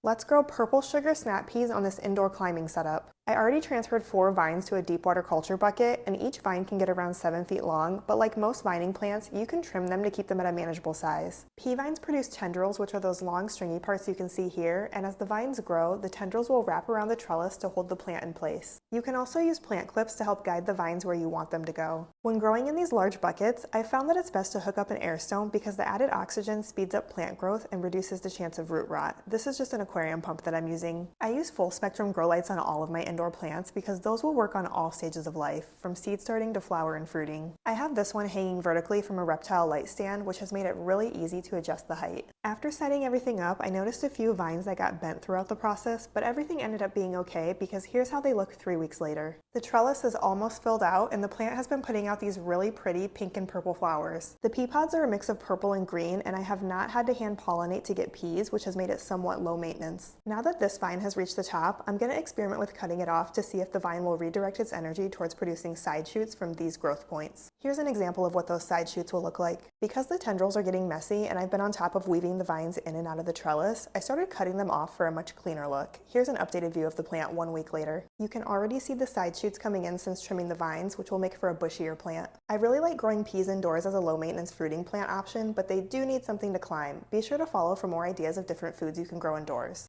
Let's grow purple sugar snap peas on this indoor climbing setup. I already transferred 4 vines to a deep water culture bucket, and each vine can get around 7 feet long, but like most vining plants, you can trim them to keep them at a manageable size. Pea vines produce tendrils, which are those long stringy parts you can see here, and as the vines grow, the tendrils will wrap around the trellis to hold the plant in place. You can also use plant clips to help guide the vines where you want them to go. When growing in these large buckets, I found that it's best to hook up an air stone because the added oxygen speeds up plant growth and reduces the chance of root rot. This is just an aquarium pump that I'm using. I use full spectrum grow lights on all of my indoor plants because those will work on all stages of life, from seed starting to flower and fruiting. I have this one hanging vertically from a reptile light stand, which has made it really easy to adjust the height. After setting everything up, I noticed a few vines that got bent throughout the process, but everything ended up being okay because here's how they look 3 weeks later. The trellis is almost filled out, and the plant has been putting out these really pretty pink and purple flowers. The pea pods are a mix of purple and green, and I have not had to hand pollinate to get peas, which has made it somewhat low maintenance. Now that this vine has reached the top, I'm going to experiment with cutting it off to see if the vine will redirect its energy towards producing side shoots from these growth points. Here's an example of what those side shoots will look like. Because the tendrils are getting messy and I've been on top of weaving the vines in and out of the trellis, I started cutting them off for a much cleaner look. Here's an updated view of the plant 1 week later. You can already see the side shoots coming in since trimming the vines, which will make for a bushier plant. I really like growing peas indoors as a low maintenance fruiting plant option, but they do need something to climb. Be sure to follow for more ideas of different foods you can grow indoors.